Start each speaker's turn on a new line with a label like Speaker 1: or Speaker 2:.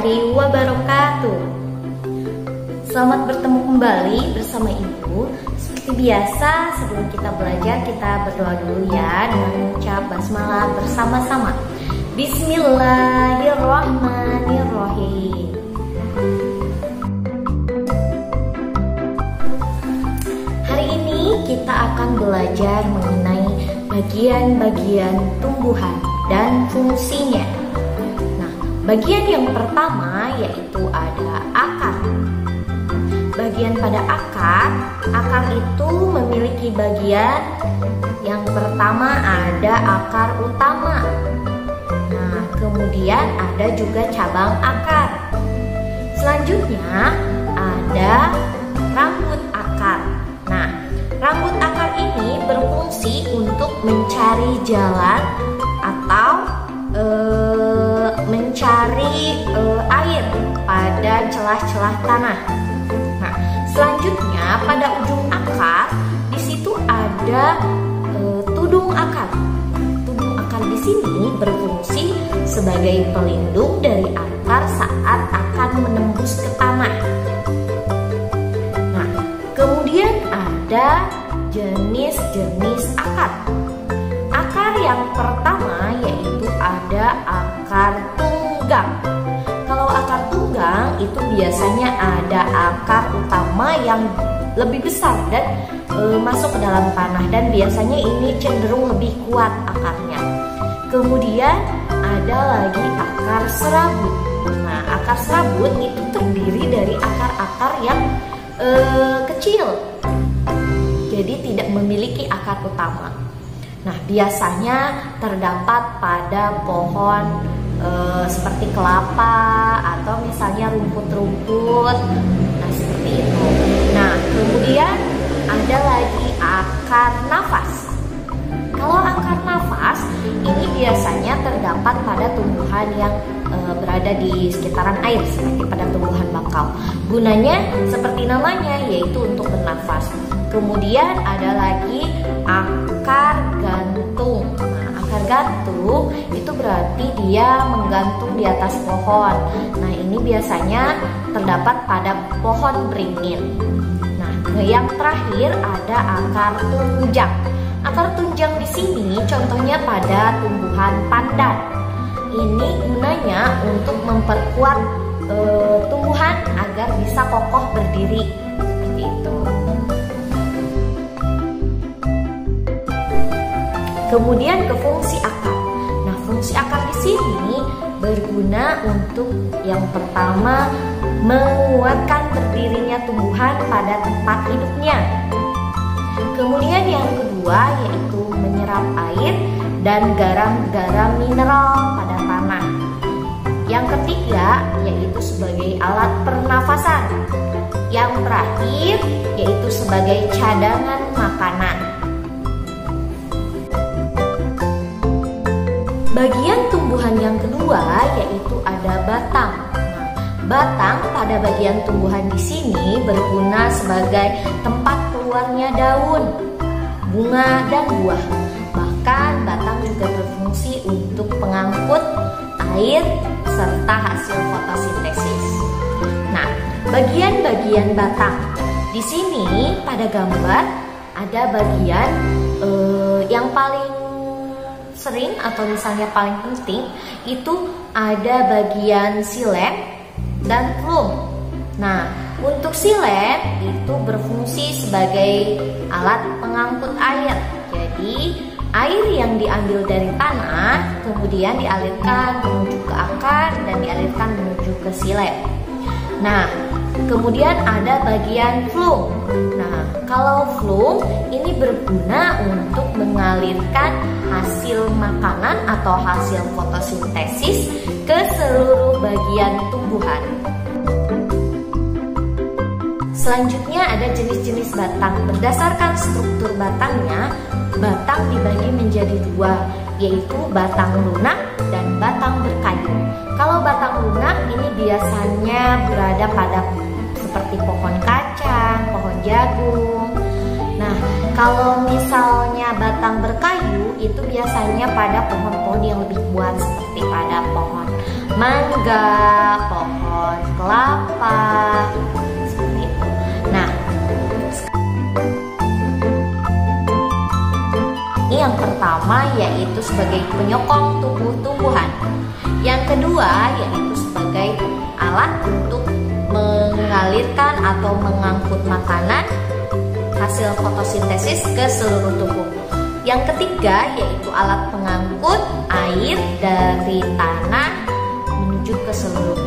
Speaker 1: warahmatullahi wabarakatuh. Selamat bertemu kembali bersama Ibu. Seperti biasa, sebelum kita belajar, kita berdoa dulu ya dengan mengucap basmalah bersama-sama. Bismillahirrahmanirrahim. Hari ini kita akan belajar mengenai bagian-bagian tumbuhan dan fungsinya. Bagian yang pertama yaitu ada akar. Bagian pada akar itu memiliki bagian yang pertama ada akar utama. Nah, kemudian ada juga cabang akar. Selanjutnya ada rambut akar. Nah, rambut akar ini berfungsi untuk mencari jalan atau mencari air pada celah-celah tanah. Nah, selanjutnya pada ujung akar di situ ada tudung akar. Tudung akar di sini berfungsi sebagai pelindung dari akar saat akan menembus ke tanah. Nah, kemudian ada jenis-jenis akar. Akar yang pertama yaitu ada akar tunggang. Kalau akar tunggang itu biasanya ada akar utama yang lebih besar dan masuk ke dalam tanah, dan biasanya ini cenderung lebih kuat akarnya. Kemudian ada lagi akar serabut. Nah, akar serabut itu terdiri dari akar-akar yang kecil, jadi tidak memiliki akar utama. Nah, biasanya terdapat pada pohon seperti kelapa atau misalnya rumput-rumput. Nah, seperti itu. Nah, kemudian ada lagi akar nafas. Kalau akar nafas ini biasanya terdapat pada tumbuhan yang berada di sekitaran air seperti pada tumbuhan bakau. Gunanya seperti namanya, yaitu untuk bernafas. Kemudian ada lagi akar gantung. Nah, akar gantung itu berarti dia menggantung di atas pohon. Nah, ini biasanya terdapat pada pohon beringin. Nah, yang terakhir ada akar tunjang. Akar tunjang di sini contohnya pada tumbuhan pandan. Ini gunanya untuk memperkuat tumbuhan agar bisa kokoh berdiri. Seperti itu. Kemudian ke fungsi akar. Nah, fungsi akar di sini berguna untuk yang pertama menguatkan berdirinya tumbuhan pada tempat hidupnya. Kemudian yang kedua yaitu menyerap air dan garam-garam mineral pada tanah. Yang ketiga yaitu sebagai alat pernafasan. Yang terakhir yaitu sebagai cadangan makanan. Bagian tumbuhan yang kedua yaitu ada batang. Batang pada bagian tumbuhan di sini berguna sebagai tempat keluarnya daun, bunga, dan buah. Bahkan batang juga berfungsi untuk pengangkut air serta hasil fotosintesis. Nah, bagian-bagian batang di sini pada gambar ada bagian yang paling sering atau misalnya paling penting itu ada bagian xilem dan phloem. Nah, untuk xilem itu berfungsi sebagai alat pengangkut air. Jadi, air yang diambil dari tanah kemudian dialirkan menuju ke akar dan dialirkan menuju ke xilem. Nah, kemudian ada bagian phloem. Nah, kalau phloem ini berguna untuk mengalirkan hasil makanan atau hasil fotosintesis ke seluruh bagian tumbuhan. Selanjutnya ada jenis-jenis batang. Berdasarkan struktur batangnya, batang dibagi menjadi dua, yaitu batang lunak dan batang berkayu. Kalau batang lunak ini biasanya berada pada seperti pohon kacang, pohon jagung. Nah, kalau misalnya batang berkayu itu biasanya pada pohon-pohon yang lebih kuat seperti pada pohon mangga, pohon kelapa. Seperti itu. Nah, ini yang pertama yaitu sebagai penyokong tumbuh-tumbuhan. Yang kedua yaitu sebagai alat untuk mengalirkan atau mengangkut makanan hasil fotosintesis ke seluruh tubuh. Yang ketiga yaitu alat pengangkut air dari tanah menuju ke seluruh